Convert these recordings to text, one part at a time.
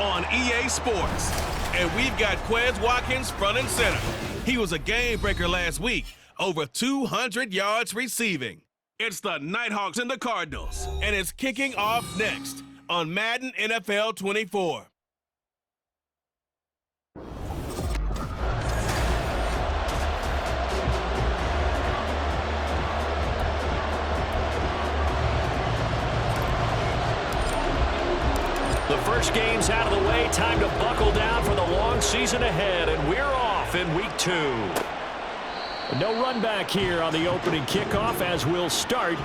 on EA Sports. And we've got Quez Watkins front and center. He was a game breaker last week, over 200 yards receiving. It's the Nighthawks and the Cardinals, and it's kicking off next on Madden NFL 24. The first game's out of the way. Time to buckle down for the long season ahead, and we're off in week 2. No run back here on the opening kickoff as we'll start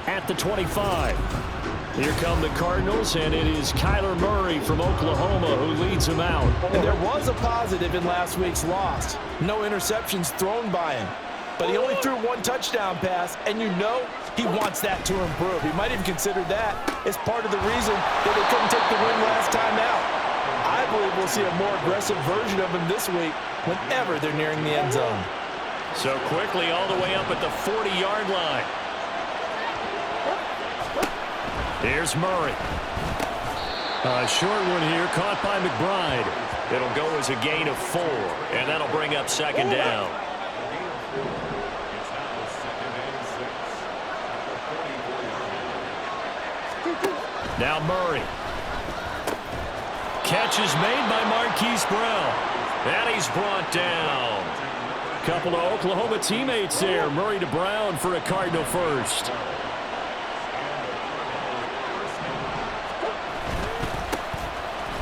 at the 25. Here come the Cardinals, and it is Kyler Murray from Oklahoma who leads them out. And there was a positive in last week's loss. No interceptions thrown by him. But he only threw one touchdown pass, and you know he wants that to improve. He might even consider that as part of the reason that they couldn't take the win last time out. I believe we'll see a more aggressive version of him this week whenever they're nearing the end zone. So quickly all the way up at the 40-yard line. Here's Murray. A short one here, caught by McBride. It'll go as a gain of 4, and that'll bring up second down. Now Murray. Catch is made by Marquise Brown. And he's brought down. Couple of Oklahoma teammates there. Murray to Brown for a Cardinal first.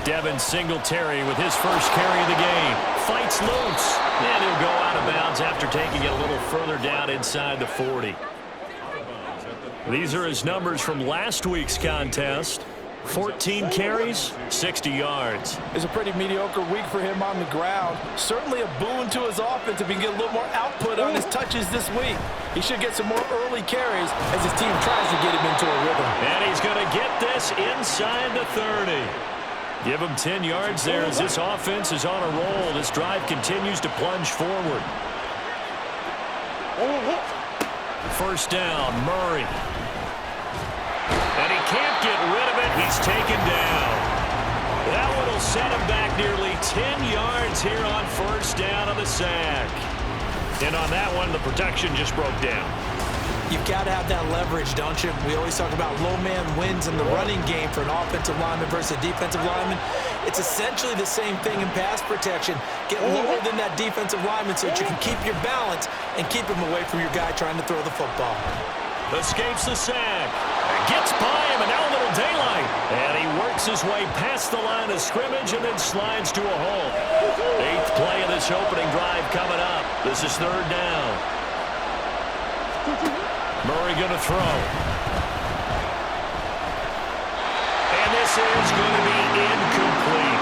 Devin Singletary with his first carry of the game. Fights loose. And he'll go out of bounds after taking it a little further down inside the 40. These are his numbers from last week's contest. 14 carries, 60 yards. It's a pretty mediocre week for him on the ground. Certainly a boon to his offense if he can get a little more output on his touches this week. He should get some more early carries as his team tries to get him into a rhythm. And he's going to get this inside the 30. Give him 10 yards there as this offense is on a roll. This drive continues to plunge forward. First down, Murray. And he can't get rid of it. He's taken down. That one will set him back nearly 10 yards here on first down on the sack. And on that one, the protection just broke down. You've got to have that leverage, don't you? We always talk about low man wins in the running game for an offensive lineman versus a defensive lineman. It's essentially the same thing in pass protection. Get lower than that defensive lineman so that you can keep your balance and keep him away from your guy trying to throw the football. Escapes the sack. Gets by him, and now a little daylight. And he works his way past the line of scrimmage and then slides to a hole. 8th play of this opening drive coming up. This is third down. Murray going to throw. And this is going to be incomplete.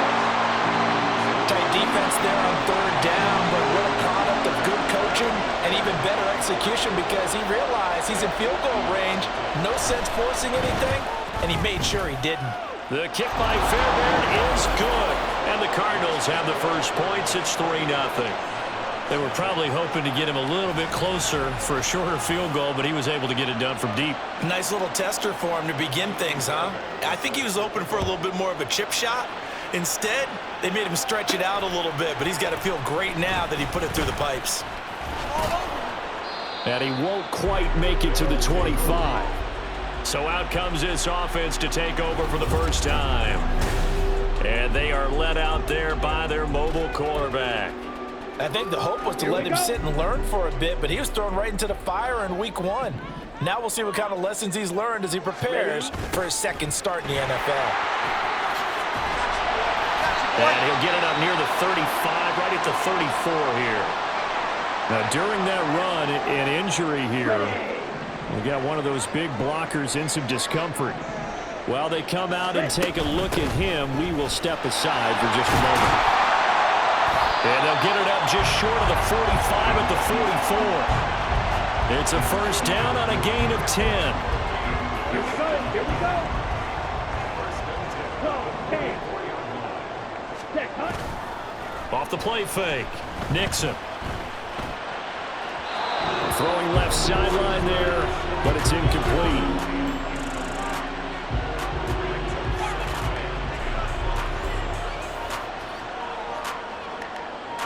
Tight defense there on third down, but what a product of good coaching and even better execution because he realized he's in field goal range. No sense forcing anything, and he made sure he didn't. The kick by Fairbairn is good. And the Cardinals have the first points. It's 3-0. They were probably hoping to get him a little bit closer for a shorter field goal, but he was able to get it done from deep. Nice little tester for him to begin things, huh? I think he was open for a little bit more of a chip shot. Instead, they made him stretch it out a little bit, but he's got to feel great now that he put it through the pipes. And he won't quite make it to the 25. So out comes this offense to take over for the first time. And they are led out there by their mobile quarterback. I think the hope was to let him sit and learn for a bit, but he was thrown right into the fire in week 1. Now we'll see what kind of lessons he's learned as he prepares for his second start in the NFL. And he'll get it up near the 35, right at the 34 here. Now, during that run, an injury here. We got one of those big blockers in some discomfort. While they come out and take a look at him, we will step aside for just a moment. And they'll get it up just short of the 45 at the 44. It's a first down on a gain of 10. Here we go. Off the play fake. Nixon. Throwing left sideline there, but it's incomplete.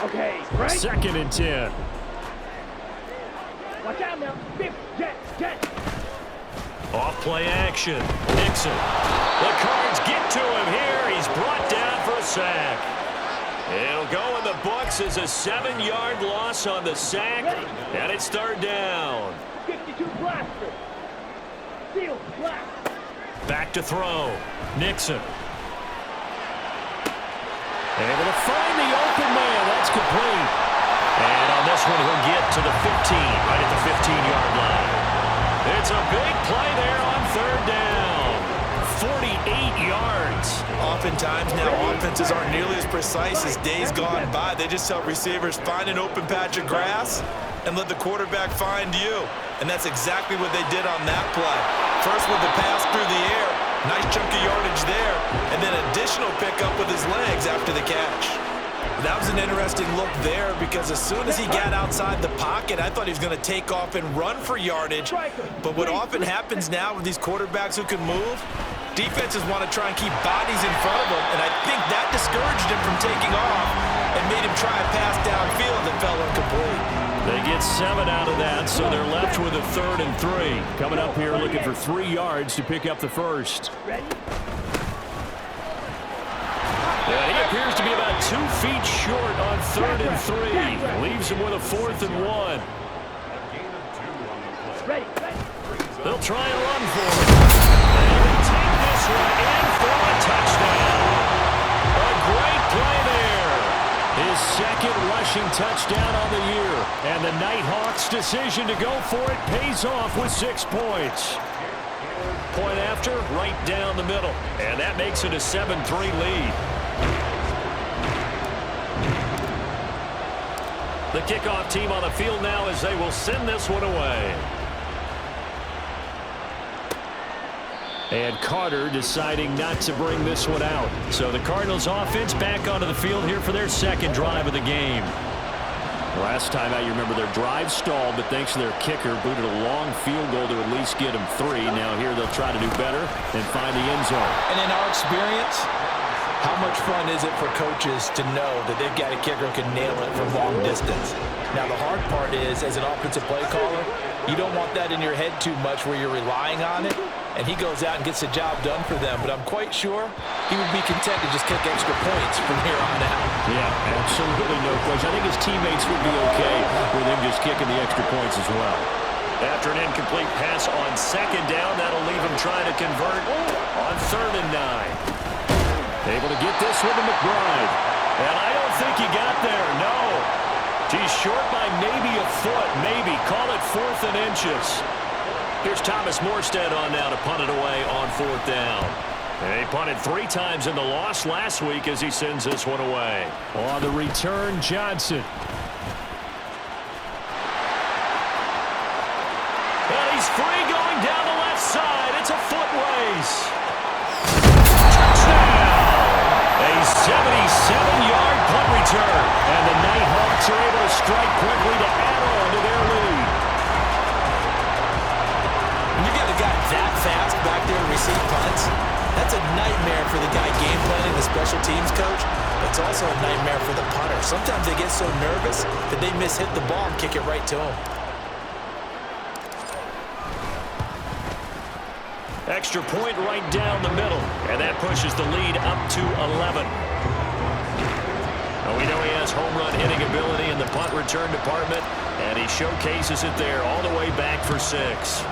Okay, right? 2nd and 10. Watch out now. Jet. Off play action. Nixon. The Cards get to him here. He's brought down for a sack. It'll go in the books as a 7-yard loss on the sack. And it's 3rd down. 52 blaster. Seal, blast. Back to throw. Nixon. Able to find the open man. That's complete. And on this one, he'll get to the 15, right at the 15-yard line. It's a big play there on 3rd down. 48 yards. Oftentimes now, offenses aren't nearly as precise as days gone by. They just tell receivers, find an open patch of grass and let the quarterback find you. And that's exactly what they did on that play. First with the pass through the air. Nice chunk of yardage there. And then additional pickup with his legs after the catch. That was an interesting look there because as soon as he got outside the pocket, I thought he was going to take off and run for yardage. But what often happens now with these quarterbacks who can move, defenses want to try and keep bodies in front of them, and I think that discouraged him from taking off and made him try a pass downfield that fell incomplete. They get 7 out of that, so they're left with a 3rd and 3. Coming up here looking for 3 yards to pick up the first. He appears to be about 2 feet short on 3rd and 3. Leaves him with a 4th and 1. They'll try and run for it. And they take this one in for a touchdown. A great play there. His 2nd rushing touchdown on the year. And the Nighthawks' decision to go for it pays off with 6 points. Point after, right down the middle. And that makes it a 7-3 lead. The kickoff team on the field now as they will send this one away. And Carter deciding not to bring this one out. So the Cardinals offense back onto the field here for their 2nd drive of the game. Last time out, you remember their drive stalled, but thanks to their kicker, booted a long field goal to at least get them 3. Now here they'll try to do better and find the end zone. And in our experience, how much fun is it for coaches to know that they've got a kicker who can nail it from long distance? Now, the hard part is, as an offensive play caller, you don't want that in your head too much where you're relying on it, and he goes out and gets the job done for them. But I'm quite sure he would be content to just kick extra points from here on out. Yeah, absolutely no question. I think his teammates would be okay with him just kicking the extra points as well. After an incomplete pass on 2nd down, that'll leave him trying to convert on 3rd and 9. Able to get this one to McBride. And I don't think he got there, no. He's short by maybe a foot, maybe. Call it 4th and inches. Here's Thomas Morstead on now to punt it away on 4th down. And he punted 3 times in the loss last week as he sends this one away. On the return, Johnson. And he's free going down the left side. It's a foot race. Touchdown! A 77-yard punt return. And the Nighthawks are able to strike quickly to add on to their lead. When you got a guy that fast back there to receive punts, that's a nightmare for the guy game planning, the special teams coach. It's also a nightmare for the punter. Sometimes they get so nervous that they mishit the ball and kick it right to them. Extra point right down the middle, and that pushes the lead up to 11. Now we know he has home run hitting ability in the punt return department, and he showcases it there all the way back for 6.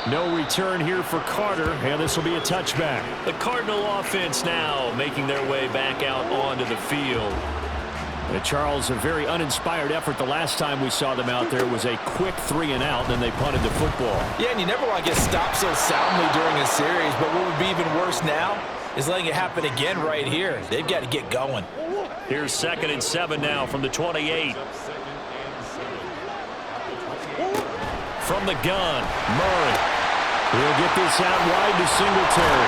No return here for Carter, and this will be a touchback. The Cardinal offense now making their way back out onto the field. And Charles, a very uninspired effort the last time we saw them out there was a quick 3 and out, then they punted the football. Yeah, and you never want to get stopped so soundly during a series, but what would be even worse now is letting it happen again right here. They've got to get going. Here's 2nd and 7 now from the 28. From the gun, Murray. He'll get this out wide to Singletary.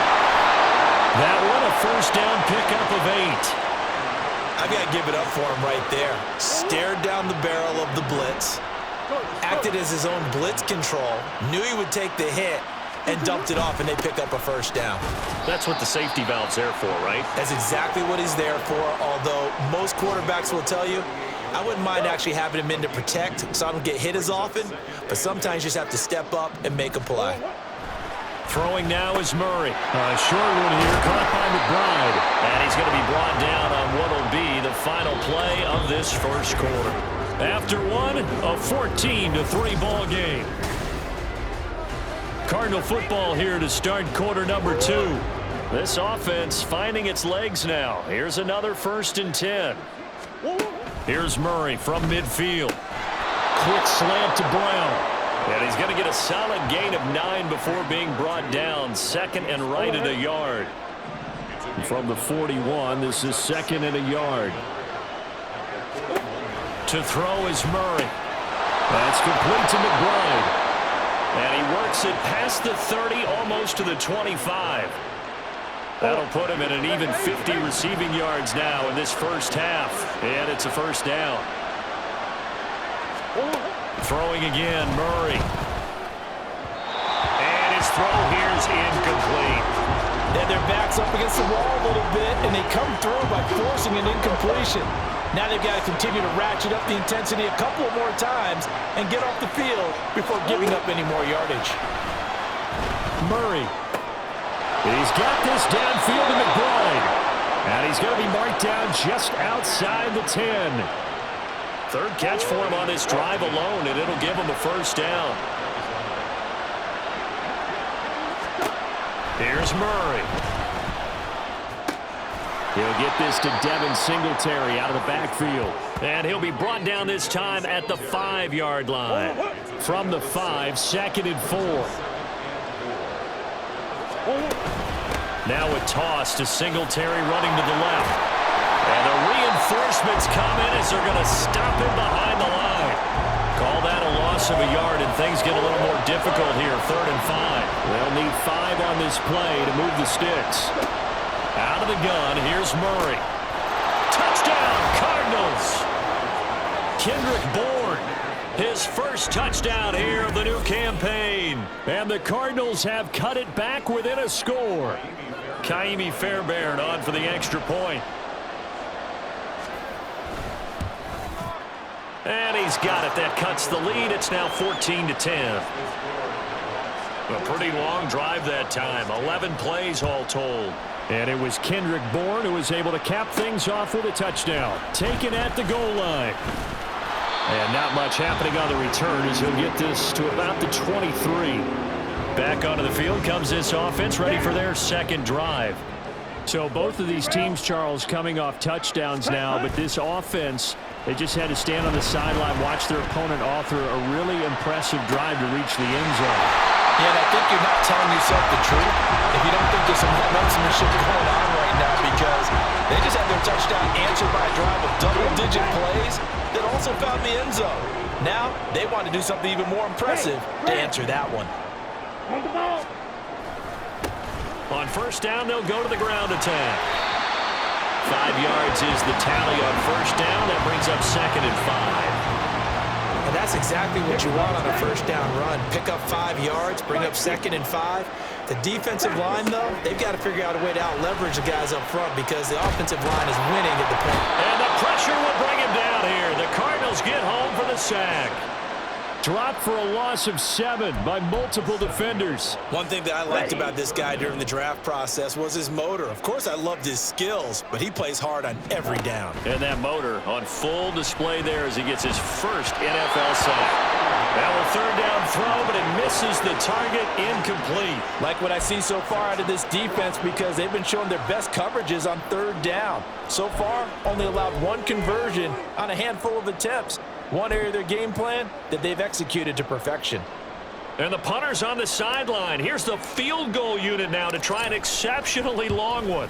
That one a 1st down pickup of 8. I've got to give it up for him right there. Stared down the barrel of the blitz, acted as his own blitz control, knew he would take the hit, and dumped it off, and they pick up a first down. That's what the safety valve's there for, right? That's exactly what he's there for, although most quarterbacks will tell you, I wouldn't mind actually having him in to protect so I don't get hit as often, but sometimes you just have to step up and make a play. Throwing now is Murray. A short one here, caught by McBride. And he's going to be brought down on what will be the final play of this first quarter. After one, a 14-3 ball game. Cardinal football here to start quarter number 2. This offense finding its legs now. Here's another 1st and 10. Here's Murray from midfield. Quick slant to Brown. And he's going to get a solid gain of 9 before being brought down. 2nd and right at a yard. From the 41, this is 2nd and a yard. To throw is Murray. That's complete to McBride. And he works it past the 30, almost to the 25. That'll put him at an even 50 receiving yards now in this first half. And it's a first down. Throwing again, Murray. And his throw here is incomplete. Then their back's up against the wall a little bit, and they come through by forcing an incompletion. Now they've got to continue to ratchet up the intensity a couple more times and get off the field before giving up any more yardage. Murray. He's got this downfield to McBride. And he's going to be marked down just outside the 10. 3rd catch for him on this drive alone, and it'll give him a first down. Here's Murray. He'll get this to Devin Singletary out of the backfield. And he'll be brought down this time at the 5-yard line. From the 5, 2nd and 4. Now a toss to Singletary running to the left. And the reinforcements come in as they're going to stop him behind the line. Call that a loss of a yard, and things get a little more difficult here. 3rd and 5. They'll need 5 on this play to move the sticks. Out of the gun, here's Murray. Touchdown, Cardinals! Kendrick Bourne, his first touchdown here of the new campaign. And the Cardinals have cut it back within a score. Kaimi Fairbairn on for the extra point. And he's got it. That cuts the lead. It's now 14-10. A pretty long drive that time. 11 plays all told. And it was Kendrick Bourne who was able to cap things off with a touchdown. Taken at the goal line. And not much happening on the return as he'll get this to about the 23. Back onto the field comes this offense, ready for their 2nd drive. So both of these teams, Charles, coming off touchdowns now, but this offense, they just had to stand on the sideline, watch their opponent author a really impressive drive to reach the end zone. Yeah, and I think you're not telling yourself the truth if you don't think there's some momentum going on right now, because they just had their touchdown answered by a drive of double-digit plays that also found the end zone. Now they want to do something even more impressive to answer that one. On first down, they'll go to the ground attack. 5 yards is the tally on first down. That brings up 2nd and 5. And that's exactly what you want on a first down run. Pick up 5 yards, bring up 2nd and 5. The defensive line, though, they've got to figure out a way to out-leverage the guys up front because the offensive line is winning at the point. And the pressure will bring him down here. The Cardinals get home for the sack. Dropped for a loss of 7 by multiple defenders. One thing that I liked about this guy during the draft process was his motor. Of course, I loved his skills, but he plays hard on every down. And that motor on full display there as he gets his first NFL sack. Now a 3rd down throw, but it misses the target, incomplete. Like what I see so far out of this defense because they've been showing their best coverages on 3rd down. So far, only allowed 1 conversion on a handful of attempts. One area of their game plan that they've executed to perfection. And the punter's on the sideline. Here's the field goal unit now to try an exceptionally long one.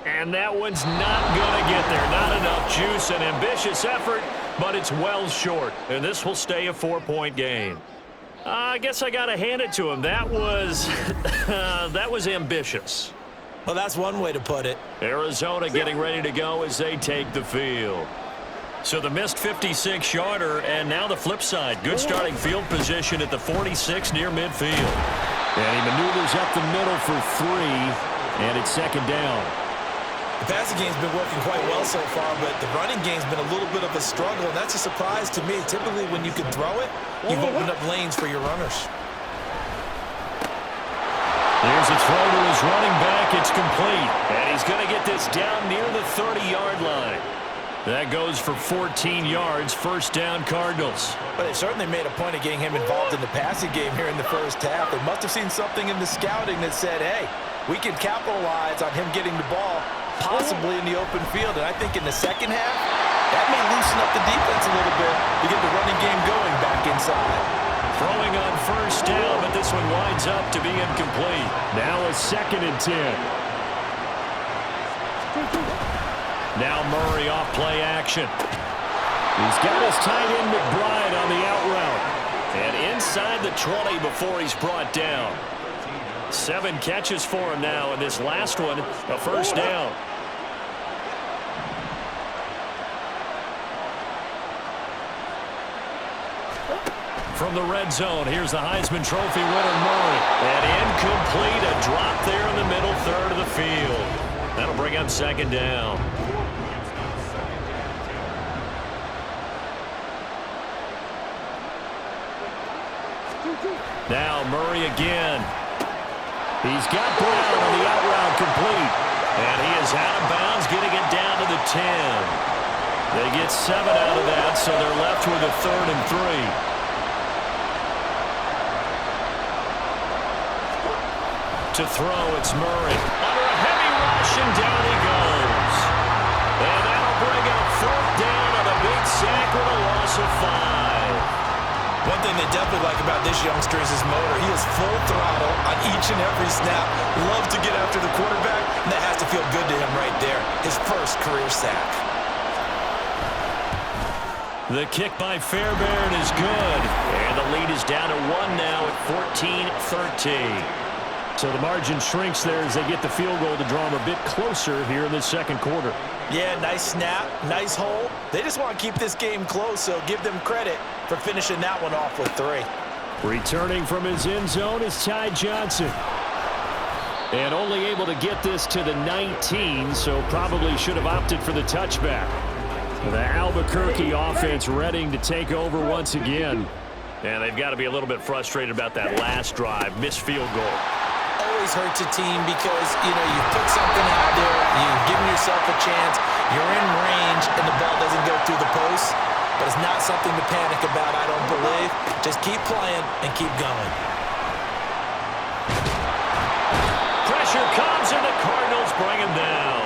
And that one's not going to get there. Not enough juice. An ambitious effort, but it's well short. And this will stay a 4-point game. I guess I got to hand it to him. That was, that was ambitious. Well, that's one way to put it. Arizona getting ready to go as they take the field. So the missed 56-yarder, and now the flip side. Good starting field position at the 46 near midfield. And he maneuvers up the middle for 3, and it's second down. The passing game's been working quite well so far, but the running game's been a little bit of a struggle, and that's a surprise to me. Typically, when you can throw it, you've opened up lanes for your runners. There's a throw to his running back. It's complete. And he's going to get this down near the 30-yard line. That goes for 14 yards. First down, Cardinals. But they certainly made a point of getting him involved in the passing game here in the first half. They must have seen something in the scouting that said, hey, we can capitalize on him getting the ball, possibly in the open field. And I think in the second half, that may loosen up the defense a little bit to get the running game going back inside. Throwing on first down, but this one winds up to be incomplete. Now a 2nd and 10. Now Murray off play action. He's got his tight end McBride on the out route. And inside the 20 before he's brought down. 7 catches for him now, and this last one, a first down. From the red zone, here's the Heisman Trophy winner, Murray. And incomplete, a drop there in the middle third of the field. That'll bring up second down. Now Murray again. He's got Brown on the out route complete. And he is out of bounds, getting it down to the 10. They get 7 out of that, so they're left with a 3rd and 3. To throw, it's Murray. Under a heavy rush, and down he goes. And that'll bring up 4th down on a big sack with a loss of 5. One thing they definitely like about this youngster is his motor. He is full throttle on each and every snap. Loves to get after the quarterback, and that has to feel good to him right there. His first career sack. The kick by Fairbairn is good. And the lead is down to 1 now at 14-13. So the margin shrinks there as they get the field goal to draw them a bit closer here in the second quarter. Yeah, nice snap, nice hole. They just want to keep this game close, so give them credit for finishing that one off with 3. Returning from his end zone is Ty Johnson. And only able to get this to the 19, so probably should have opted for the touchback. The Albuquerque offense ready to take over once again. And they've got to be a little bit frustrated about that last drive, missed field goal. Always hurts a team because, you've put something out there, you've given yourself a chance, you're in range, and the ball doesn't go through the post. But it's not something to panic about, I don't believe. Just keep playing and keep going. Pressure comes, and the Cardinals bring him down.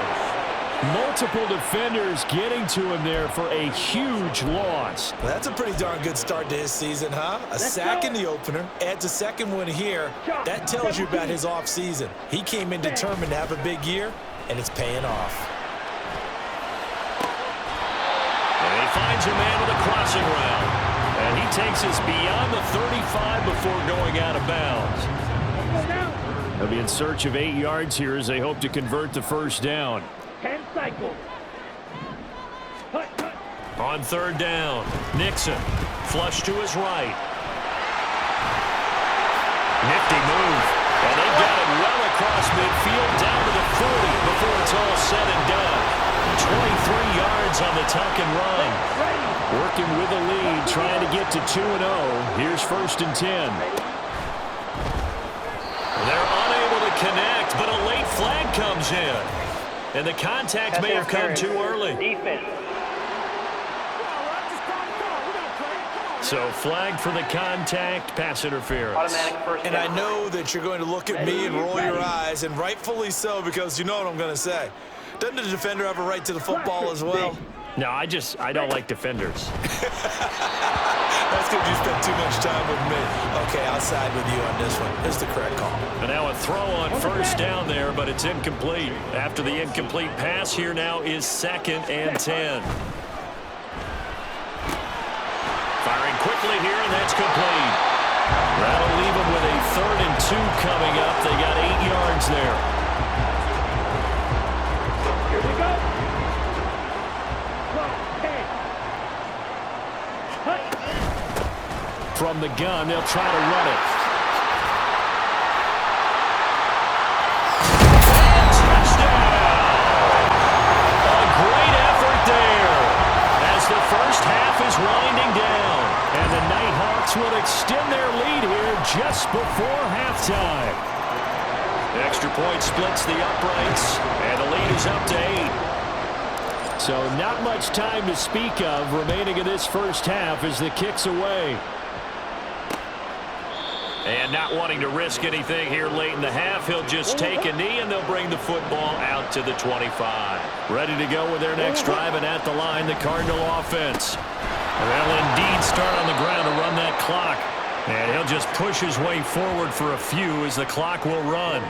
Multiple defenders getting to him there for a huge loss. Well, that's a pretty darn good start to his season, huh? A sack in the opener, adds a second one here. That tells you about his offseason. He came in determined to have a big year, and it's paying off. And he finds a man with a crossing route. And he takes us beyond the 35 before going out of bounds. They'll be in search of 8 yards here as they hope to convert the first down. 10 cycles. On 3rd down, Nixon, flush to his right. Nifty move. And they've got it well across midfield down to the 40 before it's all said and done. 23 yards on the tuck and run. Working with the lead, trying to get to 2-0. Here's 1st and 10. They're unable to connect, but a late flag comes in. And the contact may have come too early. Defense. So flag for the contact, pass interference. Automatic first And down. I know that you're going to look at me and roll your eyes, and rightfully so, because you know what I'm going to say. Doesn't the defender have a right to the football as well? No, I don't like defenders. That's because you spent too much time with me. Okay, I'll side with you on this one. Here's the correct call. And now a throw on first down there, but it's incomplete. After the incomplete pass, here now is 2nd and 10. Firing quickly here, and that's complete. That'll leave them with a 3rd and 2 coming up. They got 8 yards there. Here we go. From the gun, they'll try to run it. Jets will extend their lead here just before halftime. Extra point splits the uprights, and the lead is up to 8. So not much time to speak of remaining in this first half as the kick's away. And not wanting to risk anything here late in the half, he'll just take a knee, and they'll bring the football out to the 25. Ready to go with their next drive, and at the line, the Cardinal offense. They'll indeed start on the ground to run that clock. And he'll just push his way forward for a few as the clock will run.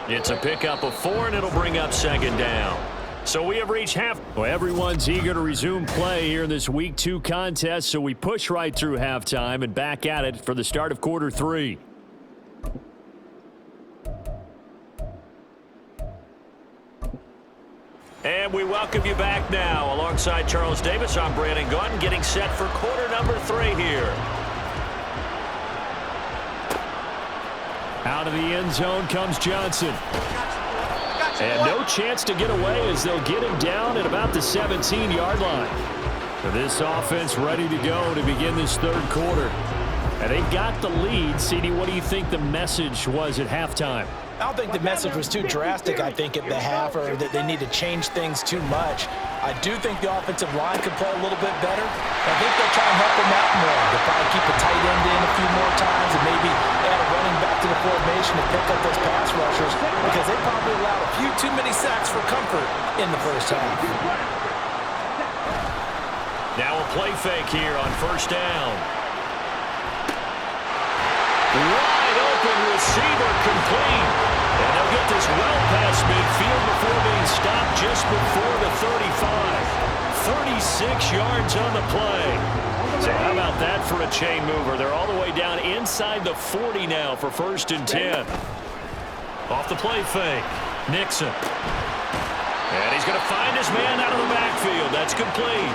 It's a pickup of 4, and it'll bring up second down. So we have reached half. Well, everyone's eager to resume play here in this Week 2 contest, so we push right through halftime and back at it for the start of quarter 3. And we welcome you back now. Alongside Charles Davis, I'm Brandon Gaudin, getting set for quarter number 3 here. Out of the end zone comes Johnson. And no chance to get away as they'll get him down at about the 17-yard line. This offense ready to go to begin this third quarter. And they got the lead. CD, what do you think the message was at halftime? I don't think the message was too drastic, I think, at the half, or that they need to change things too much. I do think the offensive line could play a little bit better. I think they'll try and help them out more. They'll probably keep a tight end in a few more times and maybe add a running back to the formation to pick up those pass rushers, because they probably allowed a few too many sacks for comfort in the first half. Now a play fake here on first down. Wide open receiver complete. And they'll get this well past midfield before being stopped just before the 35. 36 yards on the play. So how about that for a chain mover? They're all the way down inside the 40 now for 1st and 10. Off the play fake. Nixon. And he's going to find his man out of the backfield. That's complete.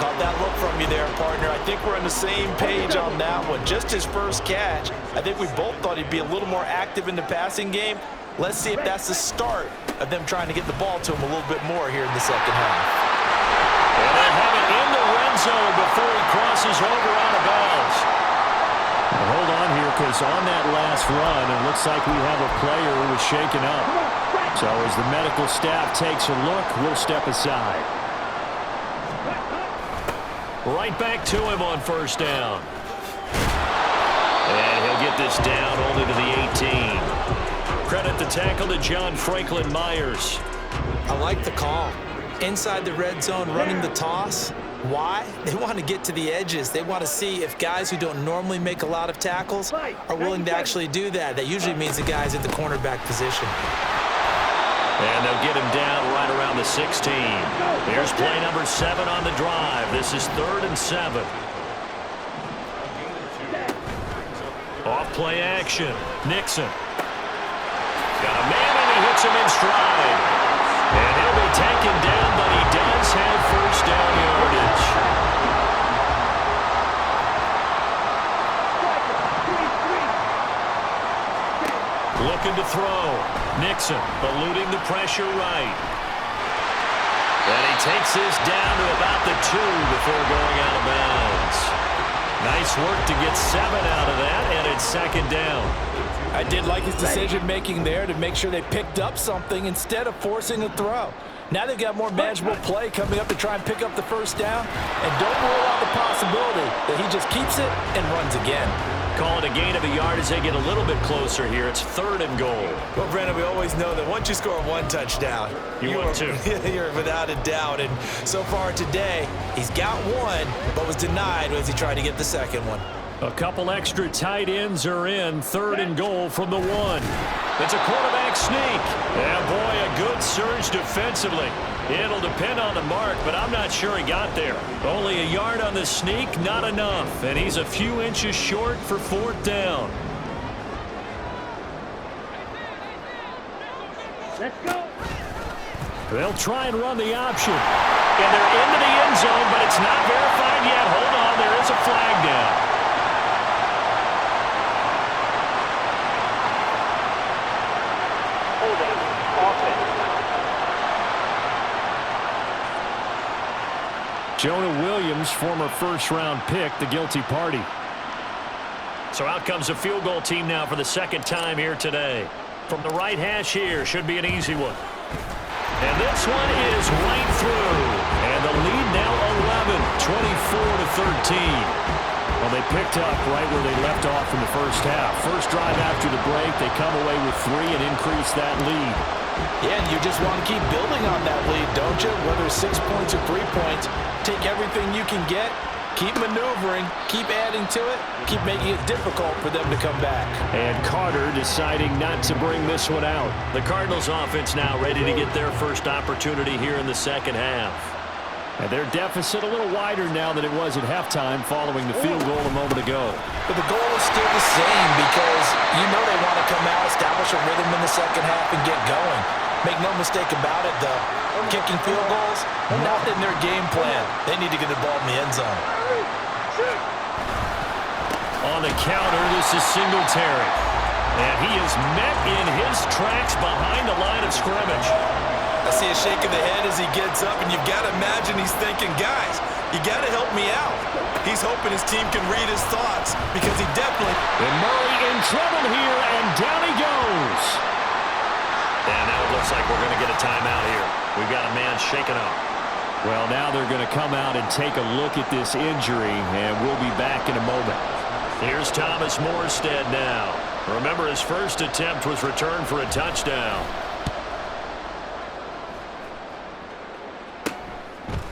Caught that look from you there, partner. I think we're on the same page on that one. Just his first catch. I think we both thought he'd be a little more active in the passing game. Let's see if that's the start of them trying to get the ball to him a little bit more here in the second half. And they have it in the red zone before he crosses over out of bounds. Well, hold on here, because on that last run, it looks like we have a player who was shaken up. So as the medical staff takes a look, we'll step aside. Right back to him on first down. And he'll get this down only to the 18. Credit the tackle to John Franklin Myers. I like the call. Inside the red zone, running the toss. Why? They want to get to the edges. They want to see if guys who don't normally make a lot of tackles are willing to actually do that. That usually means the guys at the cornerback position. And they'll get him down right around the 16. Here's play number 7 on the drive. This is 3rd and 7. Off play action. Nixon. Got a man, and he hits him in stride. And he'll be taken down, but he does have first down yardage. Looking to throw. Nixon eluding the pressure right. And he takes this down to about the 2 before going out of bounds. Nice work to get 7 out of that, and it's second down. I did like his decision-making there to make sure they picked up something instead of forcing a throw. Now they've got more manageable play coming up to try and pick up the first down, and don't rule out the possibility that he just keeps it and runs again. Call it a gain of a yard as they get a little bit closer here. It's 3rd and goal. Well, Brandon, we always know that once you score 1 touchdown, you want 2. You're without a doubt. And so far today, he's got 1, but was denied as he tried to get the second one. A couple extra tight ends are in. 3rd and goal from the 1. It's a quarterback sneak. Yeah, boy, a good surge defensively. It'll depend on the mark, but I'm not sure he got there. Only a yard on the sneak, not enough. And he's a few inches short for 4th down. Let's go. They'll try and run the option. And they're into the end zone, but it's not verified yet. Hold on, there is a flag down. Jonah Williams, former first-round pick, the guilty party. So out comes the field goal team now for the second time here today. From the right hash here, should be an easy one. And this one is right through. And the lead now 11, 24-13. Well, they picked up right where they left off in the first half. First drive after the break, they come away with 3 and increase that lead. Yeah, and you just want to keep building on that lead, don't you? Whether it's 6 points or 3 points, take everything you can get, keep maneuvering, keep adding to it, keep making it difficult for them to come back. And Carter deciding not to bring this one out. The Cardinals offense now ready to get their first opportunity here in the second half. And their deficit a little wider now than it was at halftime following the field goal a moment ago. But the goal is still the same because you know they want to come out, establish a rhythm in the second half, and get going. Make no mistake about it, though. Kicking field goals, not in their game plan. They need to get the ball in the end zone. On the counter, this is Singletary. And he is met in his tracks behind the line of scrimmage. I see a shake of the head as he gets up, and you've got to imagine he's thinking, guys, you got to help me out. He's hoping his team can read his thoughts because he definitely... And Murray in trouble here, and down he goes. And now it looks like we're going to get a timeout here. We've got a man shaken up. Well, now they're going to come out and take a look at this injury, and we'll be back in a moment. Here's Thomas Morstead now. Remember, his first attempt was returned for a touchdown.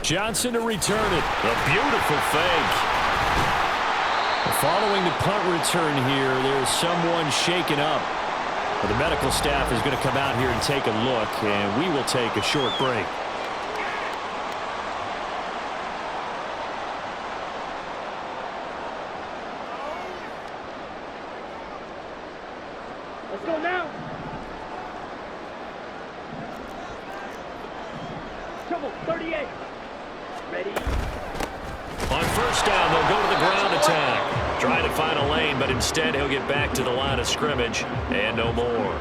Johnson to return it. A beautiful fake. Following the punt return here, there's someone shaken up. The medical staff is going to come out here and take a look, and we will take a short break. Let's go now. Trouble, 38. Ready? On first down, they'll go to the ground attack. Trying to find a lane, but instead he'll get back to the line of scrimmage, and no more.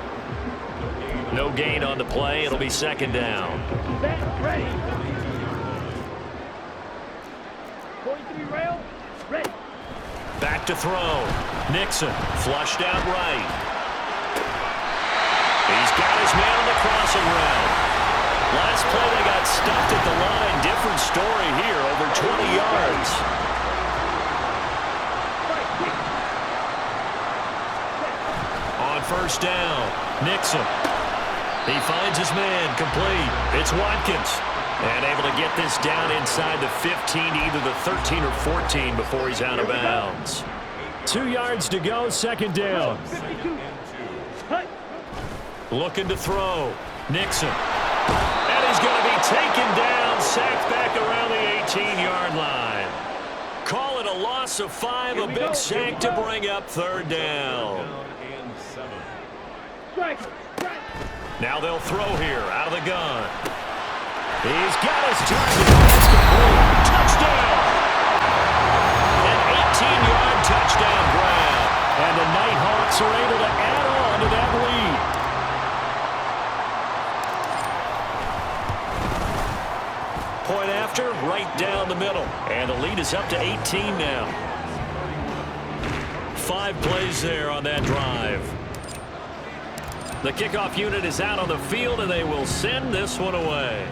No gain on the play. It'll be second down. Set, ready. 43 rail, ready. Back to throw. Nixon flushed out right. He's got his man on the crossing route. Last play, they got stuffed at the line. Different story here, over 20 yards. On first down, Nixon. He finds his man, complete. It's Watkins. And able to get this down inside the 15, either the 13 or 14 before he's out of bounds. 2 yards to go, second down. 52. Looking to throw. Nixon. And he's going to be taken down, sacked back around the 18-yard line. Call it a loss of 5, a big sack to bring up third down. Strike. Now they'll throw here, out of the gun. He's got his target. That's complete. Touchdown! An 18-yard touchdown grab. And the Nighthawks are able to add on to that lead. Point after, right down the middle. And the lead is up to 18 now. 5 plays there on that drive. The kickoff unit is out on the field, and they will send this one away.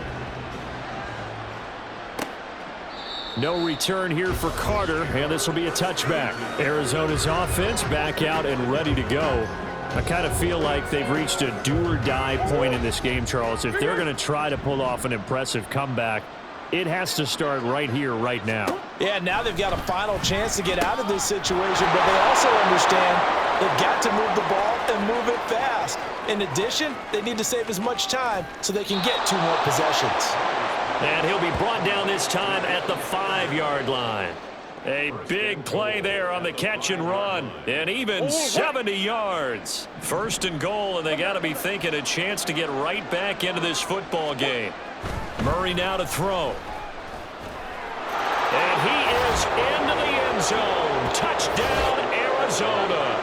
No return here for Carter, and this will be a touchback. Arizona's offense back out and ready to go. I kind of feel like they've reached a do-or-die point in this game, Charles. If they're going to try to pull off an impressive comeback, it has to start right here, right now. Yeah, now they've got a final chance to get out of this situation, but they also understand they've got to move the ball and move it fast. In addition, they need to save as much time so they can get 2 more possessions. And he'll be brought down this time at the 5-yard line. A big play there on the catch and run, and even 70 yards. First and goal, and they got to be thinking a chance to get right back into this football game. Murray now to throw. And he is into the end zone. Touchdown, Arizona.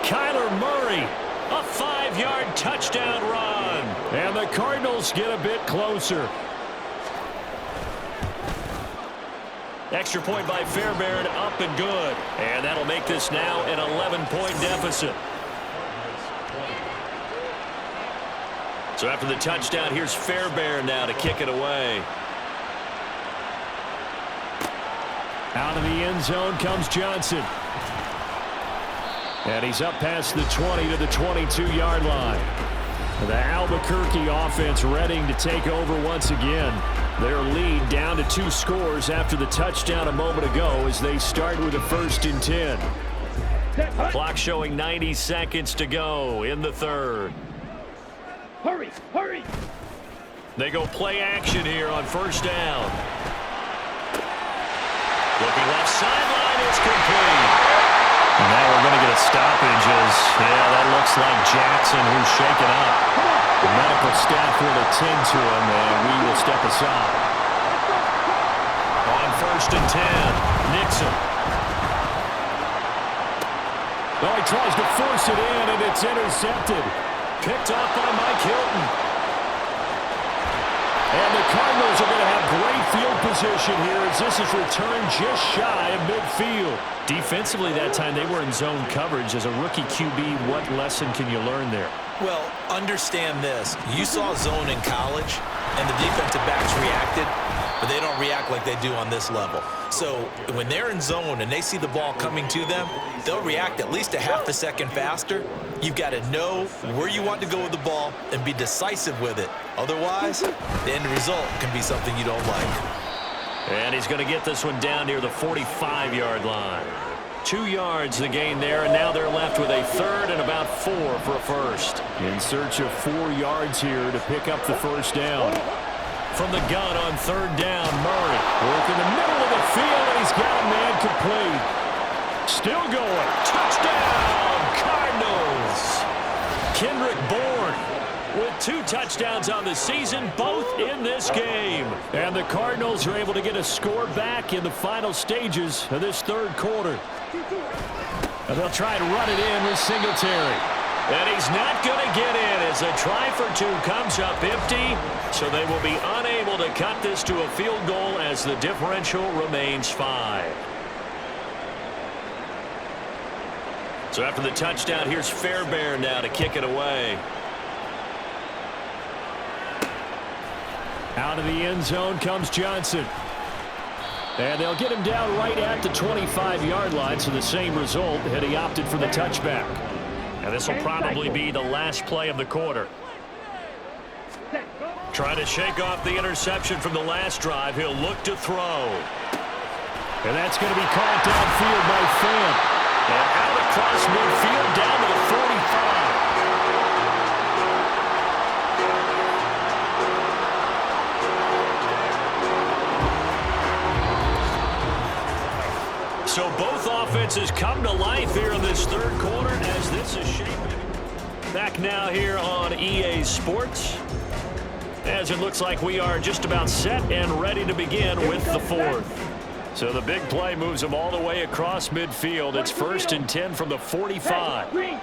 Kyler Murray, a 5-yard touchdown run. And the Cardinals get a bit closer. Extra point by Fairbairn, up and good. And that'll make this now an 11-point deficit. So after the touchdown, here's Fairbairn now to kick it away. Out of the end zone comes Johnson. And he's up past the 20 to the 22-yard line. The Albuquerque offense readying to take over once again. Their lead down to 2 scores after the touchdown a moment ago as they start with a 1st and 10. Clock showing 90 seconds to go in the 3rd. Hurry, hurry. They go play action here on 1st down. Looking left sideline, it's complete. And now we're going to get a stoppage as, that looks like Jackson who's shaken up. The medical staff will attend to him, and we will step aside. On 1st and 10, Nixon. Well, he tries to force it in, and it's intercepted. Picked off by Mike Hilton. And the Cardinals are going to have great field position here as this is returned just shy of midfield. Defensively that time they were in zone coverage. As a rookie QB, what lesson can you learn there? Well, understand this. You saw zone in college, and the defensive backs reacted, but they don't react like they do on this level. So when they're in zone and they see the ball coming to them, they'll react at least a half a second faster. You've got to know where you want to go with the ball and be decisive with it. Otherwise, the end result can be something you don't like. And he's going to get this one down near the 45-yard line. 2 yards the gain there, and now they're left with a 3rd and about 4 for a 1st. In search of 4 yards here to pick up the 1st down. From the gun on 3rd down, Murray. Work in the middle of the field, and he's got a man complete. Still going. Touchdown, Cardinals. Kendrick Bourne with 2 touchdowns on the season, both in this game. And the Cardinals are able to get a score back in the final stages of this 3rd quarter. And they'll try and run it in with Singletary. And he's not going to get in as a try for 2 comes up empty. So they will be unable to cut this to a field goal as the differential remains 5. So after the touchdown, here's Fairbairn now to kick it away. Out of the end zone comes Johnson. And they'll get him down right at the 25-yard line, so the same result had he opted for the touchback. And this will probably be the last play of the quarter. Trying to shake off the interception from the last drive. He'll look to throw. And that's going to be caught downfield by Fant. And out across midfield down to the 45. So both offenses come to life here in this 3rd quarter as this is shaping. Back now here on EA Sports. As it looks like we are just about set and ready to begin with the 4th. So the big play moves them all the way across midfield. It's 1st and 10 from the 45. Ready?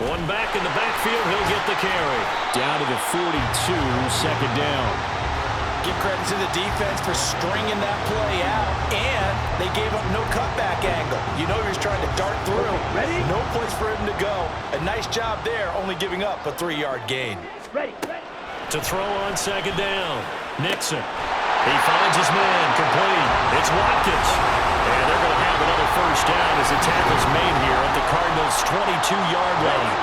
One back in the backfield, he'll get the carry. Down to the 42, 2nd down. Give credit to the defense for stringing that play out, and they gave up no cutback angle. You know he was trying to dart through. Ready? No place for him to go. A nice job there, only giving up a 3-yard gain. Ready. To throw on 2nd down, Nixon. He finds his man complete. It's Watkins. And they're going to have another 1st down as the tackle's made here at the Cardinals' 22-yard line.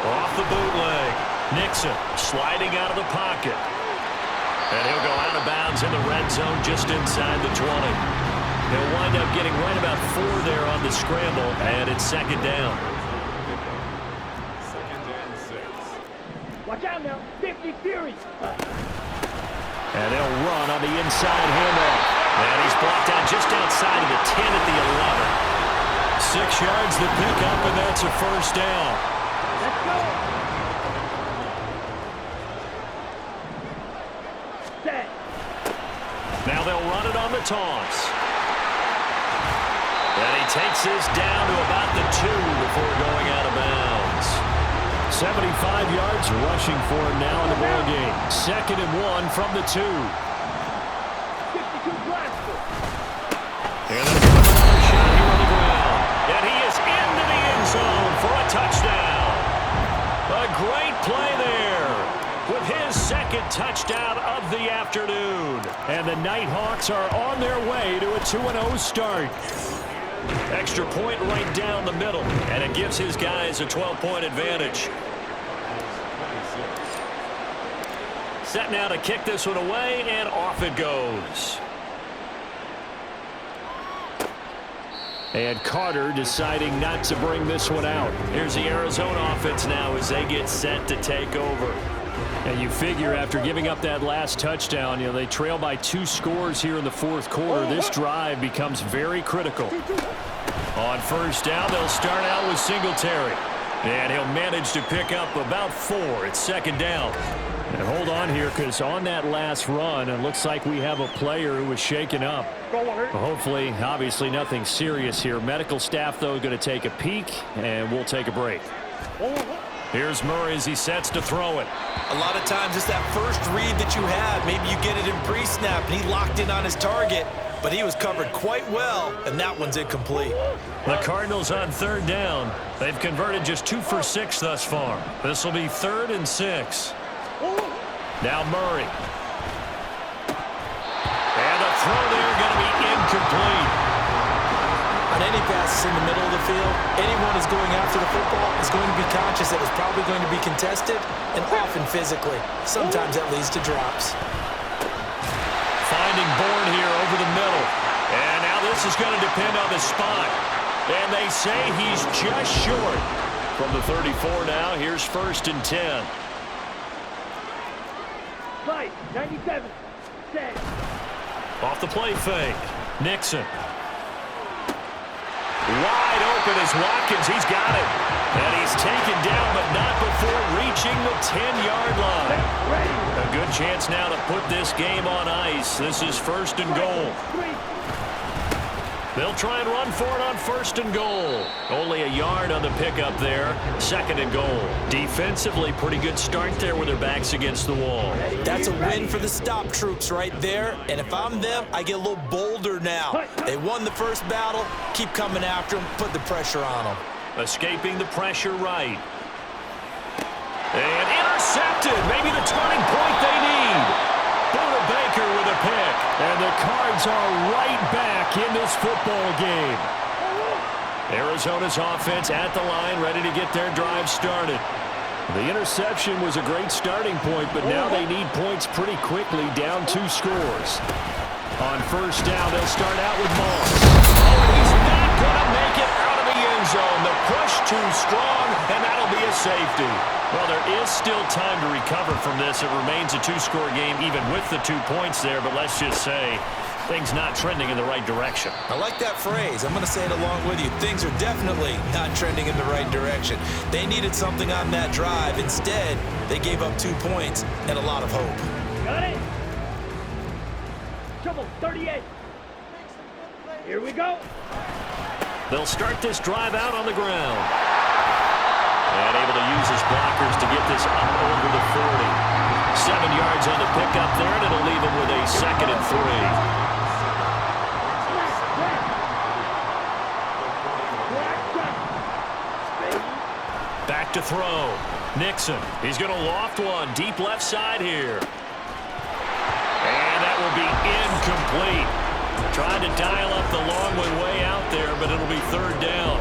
Off the bootleg. Nixon sliding out of the pocket. And he'll go out of bounds in the red zone just inside the 20. He'll wind up getting right about 4 there on the scramble, and it's 2nd down. Watch out now. 50 Fury. And they'll run on the inside handoff. And he's blocked out just outside of the 10 at the 11. 6 yards to pick up, and that's a 1st down. Let's go. Set. Now they'll run it on the toss. And he takes this down to about the 2 before going out of bounds. 75 yards rushing for him now in the ball game. 2nd and 1 from the 2. 52 blaster. And then another shot here on the ground. And he is into the end zone for a touchdown. A great play there with his 2nd touchdown of the afternoon. And the Nighthawks are on their way to a 2-0 start. Extra point right down the middle, and it gives his guys a 12-point advantage. Set now to kick this one away, and off it goes. And Carter deciding not to bring this one out. Here's the Arizona offense now as they get set to take over. And you figure after giving up that last touchdown, they trail by 2 scores here in the 4th quarter. This drive becomes very critical. On 1st down, they'll start out with Singletary. And he'll manage to pick up about 4. It's 2nd down. And hold on here, because on that last run, it looks like we have a player who was shaken up. Hopefully, obviously nothing serious here. Medical staff, though, going to take a peek, and we'll take a break. Here's Murray as he sets to throw it. A lot of times it's that first read that you have. Maybe you get it in pre-snap, and he locked in on his target, but he was covered quite well, and that one's incomplete. The Cardinals on 3rd down. They've converted just 2 for 6 thus far. This will be 3rd and 6. Now Murray. And the throw there going to be incomplete. On any passes in the middle of the field, anyone who's going after the football is going to be conscious that it's probably going to be contested and often physically. Sometimes that leads to drops. Finding Bourne here over the middle. And now this is going to depend on the spot. And they say he's just short. From the 34 now, here's 1st and 10. Slide, 97. Set. Off the play fake. Nixon. Wide open is Watkins. He's got it. And he's taken down, but not before reaching the 10-yard line. A good chance now to put this game on ice. This is 1st and goal. They'll try and run for it on 1st and goal. Only a yard on the pickup there. 2nd and goal. Defensively, pretty good start there with their backs against the wall. That's a win for the stop troops right there. And if I'm them, I get a little bolder now. They won the first battle. Keep coming after them. Put the pressure on them. Escaping the pressure right. And intercepted. Maybe the turning point they need. Buda Baker with a pick. And the Cards are right back in this football game. Arizona's offense at the line, ready to get their drive started. The interception was a great starting point, but now they need points pretty quickly, down 2 scores. On 1st down, they'll start out with Moss. Oh, he's not going to make it out of the end zone. The push too strong, and that'll be a safety. Well, there is still time to recover from this. It remains a 2-score game, even with the 2 points there, but let's just say things not trending in the right direction. I like that phrase. I'm going to say it along with you. Things are definitely not trending in the right direction. They needed something on that drive. Instead, they gave up 2 points and a lot of hope. Got it. Trouble, 38. Here we go. They'll start this drive out on the ground. And able to use his blockers to get this up over the 40. 7 yards on the pickup there, and it'll leave him with a 2nd and 3. Back to throw. Nixon. He's going to loft one deep left side here. And that will be incomplete. Trying to dial up the long one way out there, but it'll be 3rd down.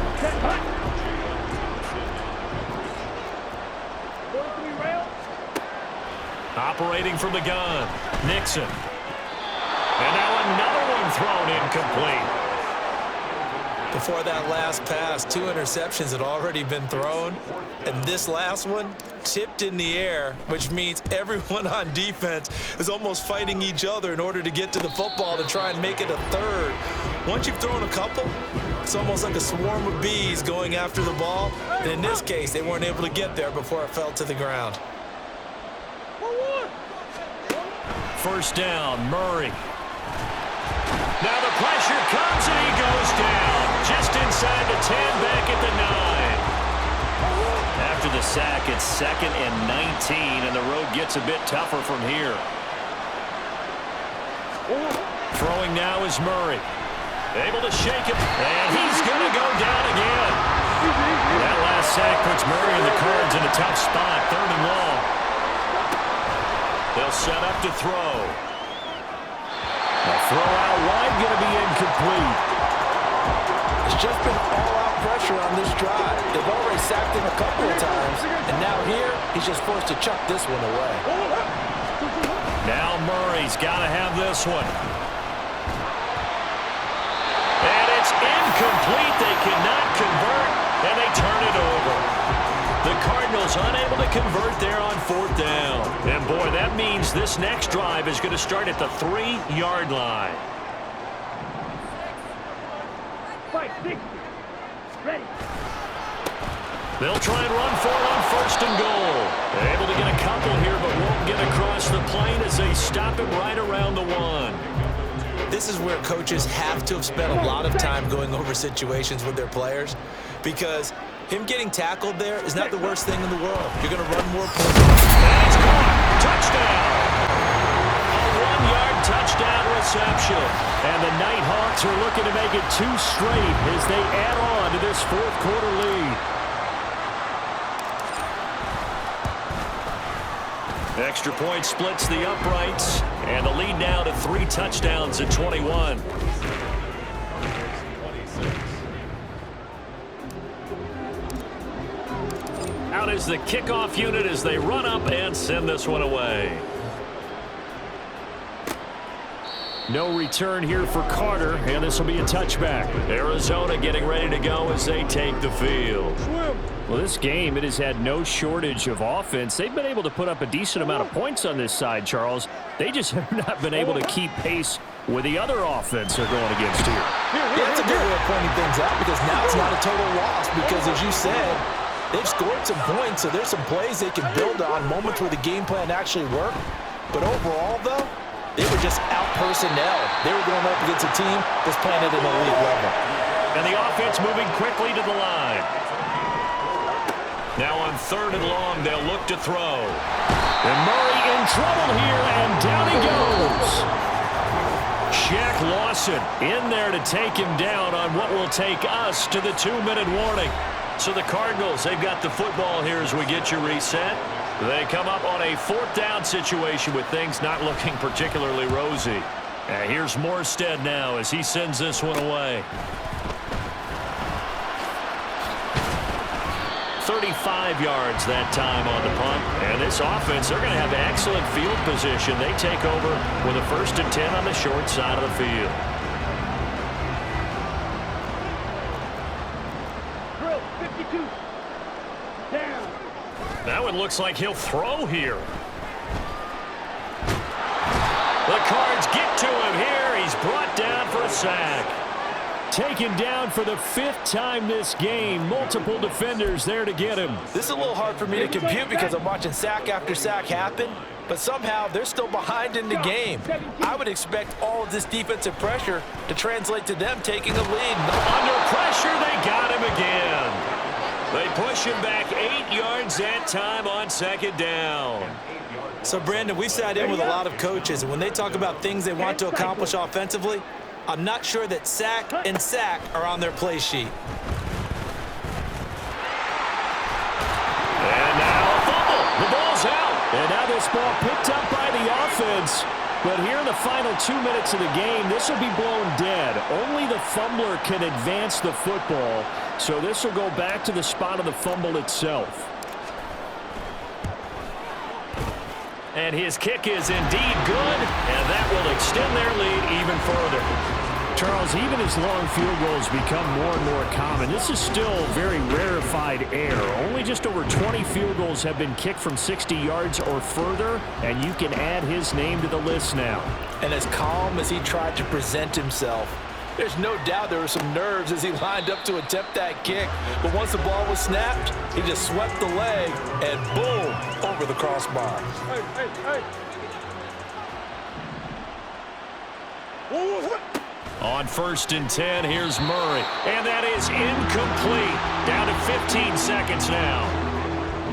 Operating from the gun. Nixon. And now another one thrown incomplete. Before that last pass, 2 interceptions had already been thrown. And this last one tipped in the air, which means everyone on defense is almost fighting each other in order to get to the football to try and make it a 3rd. Once you've thrown a couple, it's almost like a swarm of bees going after the ball. And in this case, they weren't able to get there before it fell to the ground. 1st down, Murray. Now the pressure comes and he goes down. sack. It's 2nd and 19, and the road gets a bit tougher from here. Throwing now is Murray. Able to shake it, and he's going to go down again. That last sack puts Murray and the Cards in a tough spot, 3rd and long. They'll set up to throw. The throw out wide going to be incomplete. It's just been all-out pressure on this drive. They've already sacked him a couple of times, and now here, he's just forced to chuck this one away. Now Murray's got to have this one. And it's incomplete. They cannot convert, and they turn it over. The Cardinals unable to convert there on 4th down. And, boy, that means this next drive is going to start at the 3-yard line. 5-6. Ready. They'll try and run for it on 1st and goal. They're able to get a couple here, but won't get across the plane as they stop it right around the 1. This is where coaches have to have spent a lot of time going over situations with their players, because him getting tackled there is not the worst thing in the world. You're going to run more plays. That's caught. Touchdown. A 1-yard touchdown reception. And the Nighthawks are looking to make it 2 straight as they add on to this 4th quarter lead. Extra point splits the uprights, and the lead now to 3 touchdowns at 21. Out is the kickoff unit as they run up and send this one away. No return here for Carter, and this will be a touchback. Arizona getting ready to go as they take the field. Well, this game, it has had no shortage of offense. They've been able to put up a decent amount of points on this side, Charles. They just have not been able to keep pace with the other offense they're going against here. Yeah, that's a good way of pointing things out, because now it's not a total loss, because as you said, they've scored some points, so there's some plays they can build on, moments where the game plan actually worked. But overall, though, they were just out-personnel. They were going up against a team that's playing at an elite level. And the offense moving quickly to the line. Now on 3rd and long, they'll look to throw. And Murray in trouble here, and down he goes. Shaq Lawson in there to take him down on what will take us to the 2-minute warning. So the Cardinals, they've got the football here as we get you reset. They come up on a 4th down situation with things not looking particularly rosy. And here's Morstead now as he sends this one away. 35 yards that time on the punt. And this offense, they're going to have excellent field position. They take over with a 1st and 10 on the short side of the field. Drill 52. Down. That one looks like he'll throw here. The Cards get to him here. He's brought down for a sack. Taken down for the 5th time this game. Multiple defenders there to get him. This is a little hard for me to compute because I'm watching sack after sack happen, but somehow they're still behind in the game. I would expect all of this defensive pressure to translate to them taking a lead. Under pressure, they got him again. They push him back 8 yards that time on 2nd down. So, Brandon, we've sat in with a lot of coaches, and when they talk about things they want to accomplish offensively, I'm not sure that sack and sack are on their play sheet. And now a fumble. The ball's out. And now this ball picked up by the offense. But here in the final 2 minutes of the game, this will be blown dead. Only the fumbler can advance the football. So this will go back to the spot of the fumble itself. And his kick is indeed good, and that will extend their lead even further. Charles, even as long field goals become more and more common, this is still very rarefied air. Only just over 20 field goals have been kicked from 60 yards or further, and you can add his name to the list now. And as calm as he tried to present himself, there's no doubt there were some nerves as he lined up to attempt that kick. But once the ball was snapped, he just swept the leg and boom, over the crossbar. On 1st and 10, here's Murray. And that is incomplete. Down to 15 seconds now.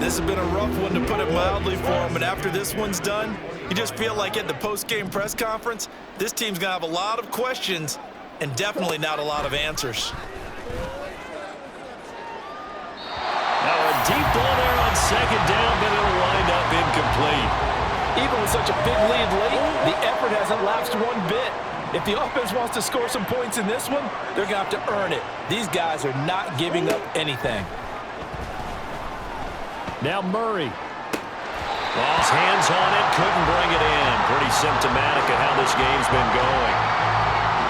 This has been a rough one, to put it mildly, for him, but after this one's done, you just feel like at the post-game press conference, this team's going to have a lot of questions and definitely not a lot of answers. Now a deep ball there on second down, but it'll wind up incomplete. Even with such a big lead late, the effort hasn't lapsed one bit. If the offense wants to score some points in this one, they're going to have to earn it. These guys are not giving up anything. Now Murray. Lost hands on it, couldn't bring it in. Pretty symptomatic of how this game's been going.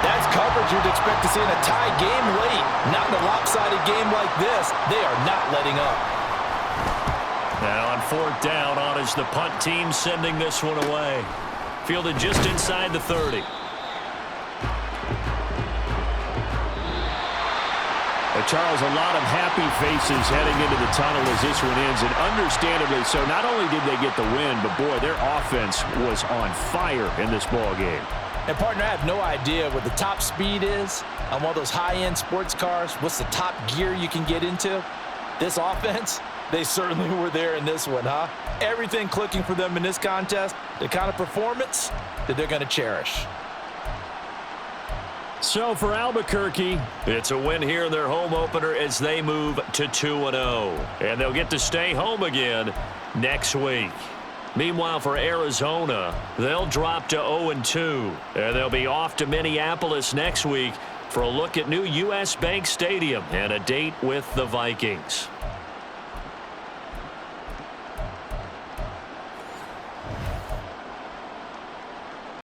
That's coverage you'd expect to see in a tie game late. Not in a lopsided game like this. They are not letting up. Now on fourth down, on is the punt team sending this one away. Fielded just inside the 30. Charles, a lot of happy faces heading into the tunnel as this one ends, and understandably so. Not only did they get the win, but boy, their offense was on fire in this ball game. And partner, I have no idea what the top speed is on one of those high-end sports cars. What's the top gear you can get into? This offense, they certainly were there in this one, huh? Everything clicking for them in this contest, the kind of performance that they're going to cherish. So for Albuquerque, it's a win here in their home opener as they move to 2-0. And they'll get to stay home again next week. Meanwhile, for Arizona, they'll drop to 0-2. And they'll be off to Minneapolis next week for a look at new U.S. Bank Stadium and a date with the Vikings.